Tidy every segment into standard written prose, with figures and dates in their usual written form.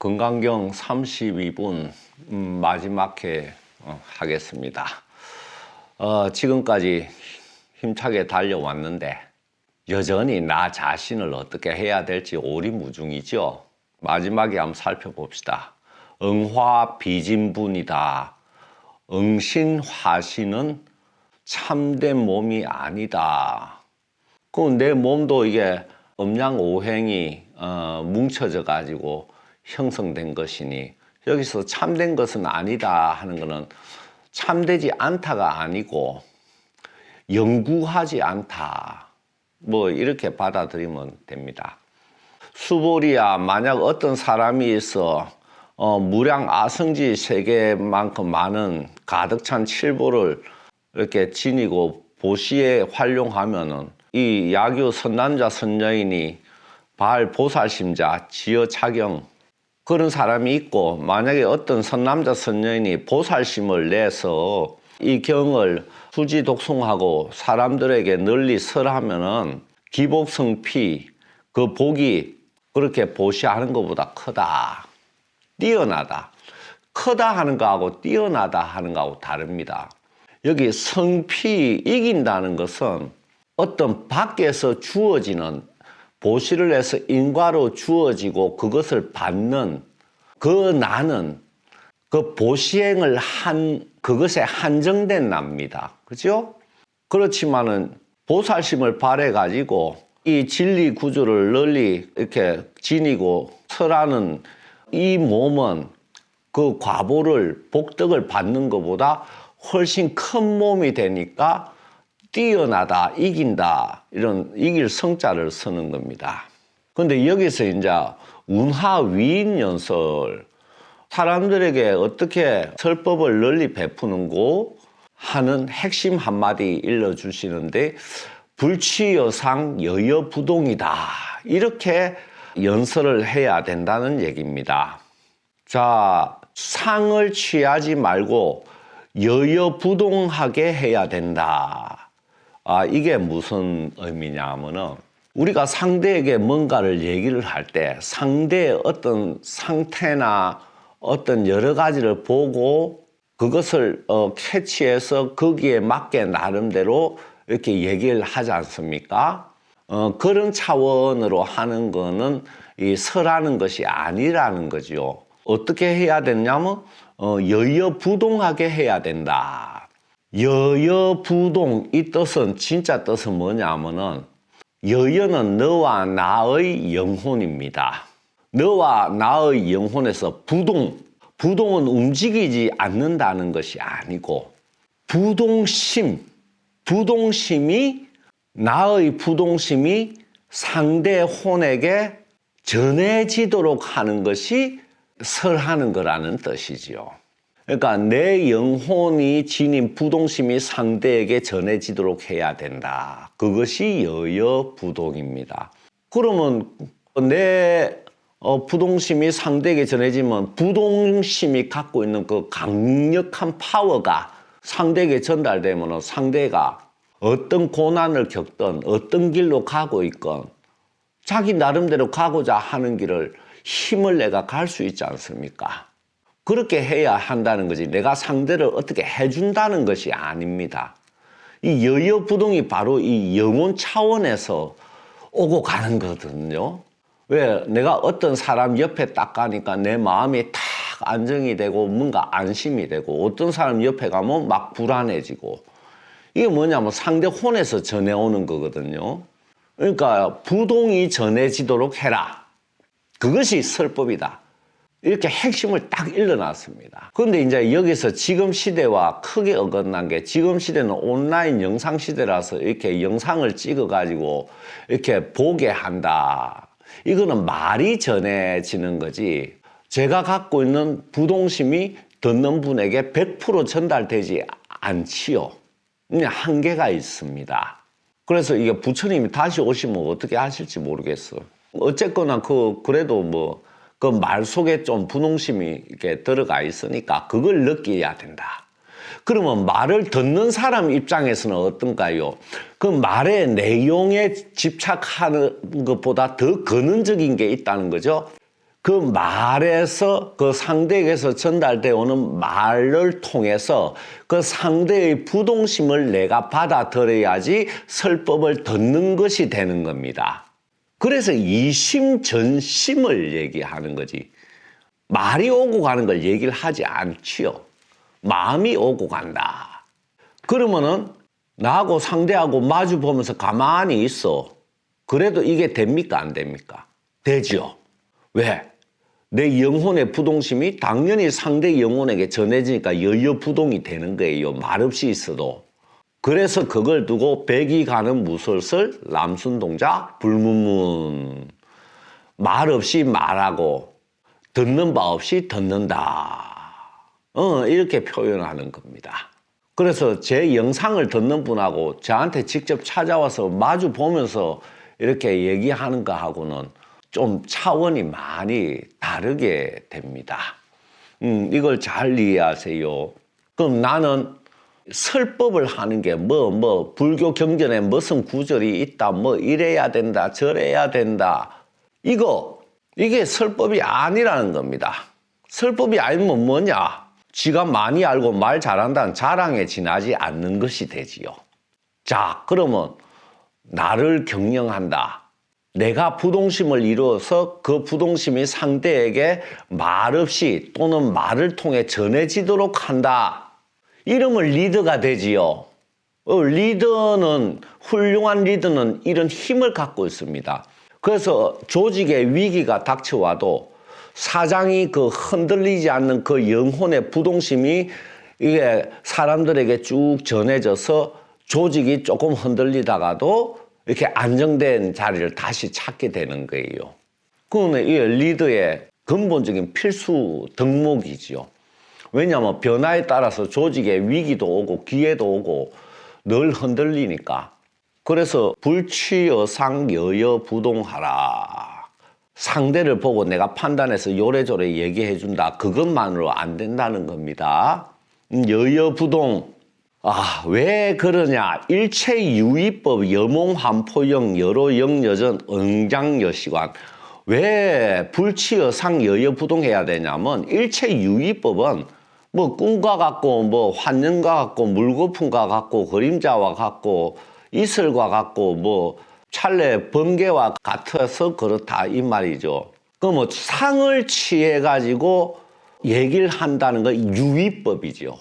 건강경 32분 마지막 회 하겠습니다. 지금까지 힘차게 달려왔는데 여전히 나 자신을 어떻게 해야 될지 오리무중이죠. 마지막에 한번 살펴봅시다. 응화비진분이다. 응신화신은 참된 몸이 아니다. 그럼 내 몸도 이게 음양오행이 뭉쳐져 가지고 형성된 것이니 여기서 참된 것은 아니다 하는 것은 참되지 않다가 아니고 영구하지 않다, 뭐 이렇게 받아들이면 됩니다. 수보리야, 만약 어떤 사람이 있어 무량 아성지 세계만큼 많은 가득 찬 칠보를 이렇게 지니고 보시에 활용하면은 이 야교 선남자 선녀인이 바알 보살심자 지어차경 그런 사람이 있고, 만약에 어떤 선남자 선녀인이 보살심을 내서 이 경을 수지 독송하고 사람들에게 널리 설하면은 기복성피, 그 복이 그렇게 보시하는 것보다 크다, 뛰어나다. 크다 하는 거하고 뛰어나다 하는 거하고 다릅니다. 여기 성피, 이긴다는 것은 어떤 밖에서 주어지는, 보시를 해서 인과로 주어지고 그것을 받는 그 나는 그 보시행을 한 그것에 한정된 납니다. 그죠? 그렇지만은 보살심을 발해 가지고 이 진리 구조를 널리 이렇게 지니고 설하는 이 몸은 그 과보를 복덕을 받는 것보다 훨씬 큰 몸이 되니까 뛰어나다, 이긴다, 이런 이길 성자를 쓰는 겁니다. 그런데 여기서 이제 운하위인연설, 사람들에게 어떻게 설법을 널리 베푸는고 하는 핵심 한마디 일러주시는데, 불취여상 여여부동이다, 이렇게 연설을 해야 된다는 얘기입니다. 자, 상을 취하지 말고 여여부동하게 해야 된다. 이게 무슨 의미냐 하면은, 우리가 상대에게 뭔가를 얘기를 할 때 상대의 어떤 상태나 어떤 여러 가지를 보고 그것을 캐치해서 거기에 맞게 나름대로 이렇게 얘기를 하지 않습니까? 그런 차원으로 하는 거는 이 설하는 것이 아니라는 거죠. 어떻게 해야 되냐면 여여부동하게 해야 된다. 여여부동, 이 뜻은, 진짜 뜻은 뭐냐면은, 여여는 너와 나의 영혼입니다. 너와 나의 영혼에서 부동은 움직이지 않는다는 것이 아니고, 부동심이, 나의 부동심이 상대 혼에게 전해지도록 하는 것이 설하는 거라는 뜻이지요. 그러니까 내 영혼이 지닌 부동심이 상대에게 전해지도록 해야 된다. 그것이 여여부동입니다. 그러면 내 부동심이 상대에게 전해지면 부동심이 갖고 있는 그 강력한 파워가 상대에게 전달되면 상대가 어떤 고난을 겪든 어떤 길로 가고 있건 자기 나름대로 가고자 하는 길을 힘을 내가 갈 수 있지 않습니까? 그렇게 해야 한다는 거지, 내가 상대를 어떻게 해준다는 것이 아닙니다. 이 여여부동이 바로 이 영혼 차원에서 오고 가는 거거든요. 왜? 내가 어떤 사람 옆에 딱 가니까 내 마음이 탁 안정이 되고 뭔가 안심이 되고, 어떤 사람 옆에 가면 막 불안해지고, 이게 뭐냐면 상대 혼에서 전해오는 거거든요. 그러니까 부동이 전해지도록 해라. 그것이 설법이다. 이렇게 핵심을 딱 일러놨습니다. 그런데 이제 여기서 지금 시대와 크게 어긋난 게, 지금 시대는 온라인 영상 시대라서 이렇게 영상을 찍어가지고 이렇게 보게 한다. 이거는 말이 전해지는 거지, 제가 갖고 있는 부동심이 듣는 분에게 100% 전달되지 않지요. 한계가 있습니다. 그래서 이게 부처님이 다시 오시면 어떻게 하실지 모르겠어. 어쨌거나 그래도 그 말 속에 좀 분홍심이 이렇게 들어가 있으니까 그걸 느껴야 된다. 그러면 말을 듣는 사람 입장에서는 어떤가요? 그 말의 내용에 집착하는 것보다 더 근원적인 게 있다는 거죠. 그 말에서 그 상대에게서 전달되어 오는 말을 통해서 그 상대의 부동심을 내가 받아들여야지 설법을 듣는 것이 되는 겁니다. 그래서 이심전심을 얘기하는 거지. 말이 오고 가는 걸 얘기를 하지 않지요. 마음이 오고 간다. 그러면은 나하고 상대하고 마주 보면서 가만히 있어. 그래도 이게 됩니까? 안 됩니까? 되죠. 왜? 내 영혼의 부동심이 당연히 상대 영혼에게 전해지니까 여여부동이 되는 거예요. 말없이 있어도. 그래서 그걸 두고 백이 가는 무설설 남순동자 불문문. 말없이 말하고 듣는 바 없이 듣는다. 이렇게 표현하는 겁니다. 그래서 제 영상을 듣는 분하고 저한테 직접 찾아와서 마주 보면서 이렇게 얘기하는 거하고는 좀 차원이 많이 다르게 됩니다. 이걸 잘 이해하세요. 그럼 나는 설법을 하는 게 불교 경전에 무슨 구절이 있다, 이래야 된다, 저래야 된다. 이게 설법이 아니라는 겁니다. 설법이 아니면 뭐냐? 지가 많이 알고 말 잘한다는 자랑에 지나지 않는 것이 되지요. 자, 그러면 나를 경영한다. 내가 부동심을 이루어서 그 부동심이 상대에게 말없이 또는 말을 통해 전해지도록 한다. 이러면 리더가 되지요. 훌륭한 리더는 이런 힘을 갖고 있습니다. 그래서 조직의 위기가 닥쳐와도 사장이 그 흔들리지 않는 그 영혼의 부동심이 이게 사람들에게 쭉 전해져서 조직이 조금 흔들리다가도 이렇게 안정된 자리를 다시 찾게 되는 거예요. 그거는 이 리더의 근본적인 필수 덕목이지요. 왜냐하면 변화에 따라서 조직의 위기도 오고 기회도 오고 늘 흔들리니까. 그래서 불취여상 여여부동하라. 상대를 보고 내가 판단해서 요래조래 얘기해 준다. 그것만으로 안 된다는 겁니다. 여여부동. 왜 그러냐? 일체유의법 여몽환포영 여로영여전 응장여시관. 왜 불치여상 여여부동해야 되냐면 일체유의법은 꿈과 같고 환영과 같고 물거품과 같고 그림자와 같고 이슬과 같고 찰레 번개와 같아서 그렇다 이 말이죠. 그럼 상을 취해 가지고 얘기를 한다는 건 유의법이죠.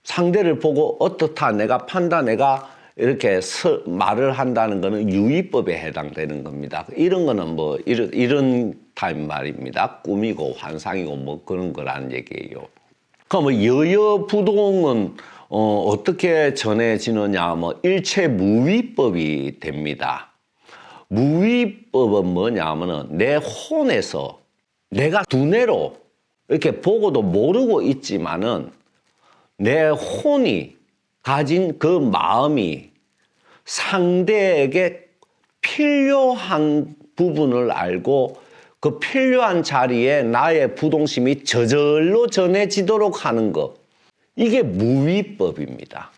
상대를 보고 어떻다 내가 내가 이렇게 말을 한다는 것은 유의법에 해당되는 겁니다. 이런 거는 이런 타임 말입니다. 꿈이고 환상이고 그런 거라는 얘기예요. 그럼 여여부동은 어떻게 전해지느냐? 일체 무위법이 됩니다. 무위법은 뭐냐면은 내 혼에서 내가 두뇌로 이렇게 보고도 모르고 있지만은 내 혼이 가진 그 마음이 상대에게 필요한 부분을 알고 그 필요한 자리에 나의 부동심이 저절로 전해지도록 하는 것. 이게 무위법입니다.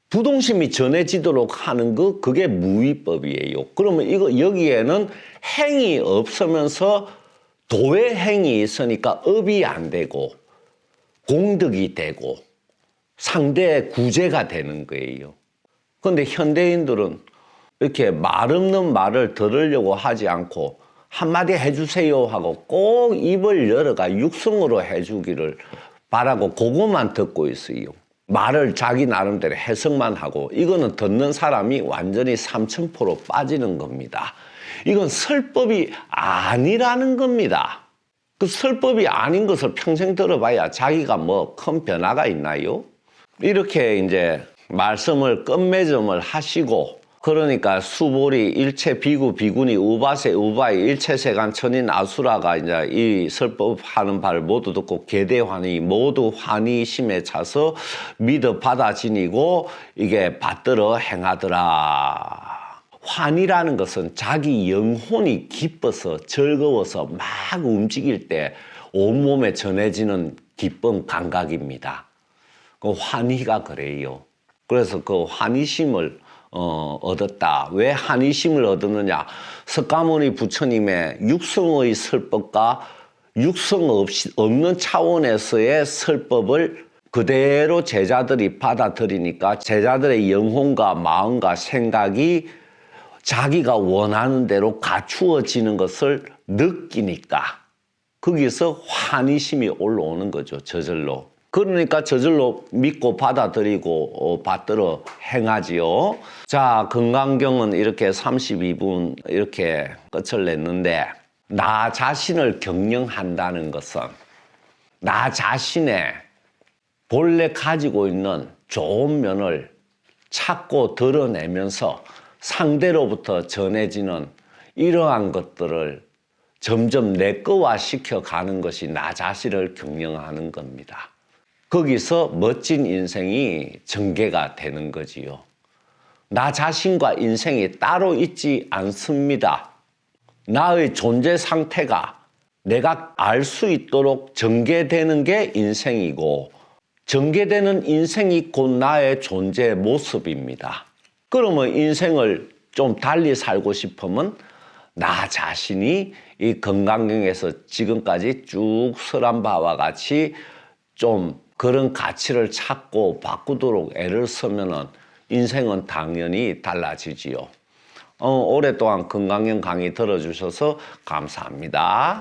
부동심이 전해지도록 하는 것, 그게 무위법이에요. 그러면 여기에는 행이 없으면서 도의 행이 있으니까 업이 안 되고 공덕이 되고 상대의 구제가 되는 거예요. 그런데 현대인들은 이렇게 말 없는 말을 들으려고 하지 않고 한마디 해주세요 하고 꼭 입을 열어가 육성으로 해주기를 바라고 그것만 듣고 있어요. 말을 자기 나름대로 해석만 하고 이거는 듣는 사람이 완전히 삼천포로 빠지는 겁니다. 이건 설법이 아니라는 겁니다. 그 설법이 아닌 것을 평생 들어봐야 자기가 큰 변화가 있나요? 이렇게 이제 말씀을 끝맺음을 하시고 그러니까 수보리 일체 비구 비구니 우바세 우바이 일체세간 천인 아수라가 이제 이 설법하는 바를 모두 듣고 계대환이 모두 환희심에 차서 믿어 받아지니고 이게 받들어 행하더라. 환이라는 것은 자기 영혼이 기뻐서 즐거워서 막 움직일 때 온몸에 전해지는 기쁨 감각입니다. 그 환희가 그래요. 그래서 그 환희심을 얻었다. 왜 환희심을 얻었느냐? 석가모니 부처님의 육성의 설법과 육성 없는 차원에서의 설법을 그대로 제자들이 받아들이니까 제자들의 영혼과 마음과 생각이 자기가 원하는 대로 갖추어지는 것을 느끼니까 거기서 환희심이 올라오는 거죠. 저절로. 그러니까 저절로 믿고 받아들이고 받들어 행하지요. 자, 건강경은 이렇게 32분 이렇게 끝을 냈는데 나 자신을 경영한다는 것은 나 자신의 본래 가지고 있는 좋은 면을 찾고 드러내면서 상대로부터 전해지는 이러한 것들을 점점 내꺼화 시켜가는 것이 나 자신을 경영하는 겁니다. 거기서 멋진 인생이 전개가 되는 거지요. 나 자신과 인생이 따로 있지 않습니다. 나의 존재 상태가 내가 알 수 있도록 전개되는 게 인생이고 전개되는 인생이 곧 나의 존재 모습입니다. 그러면 인생을 좀 달리 살고 싶으면 나 자신이 이 건강경에서 지금까지 쭉 설한 바와 같이 좀 그런 가치를 찾고 바꾸도록 애를 쓰면은 인생은 당연히 달라지지요. 오랫동안 건강경 강의 들어주셔서 감사합니다.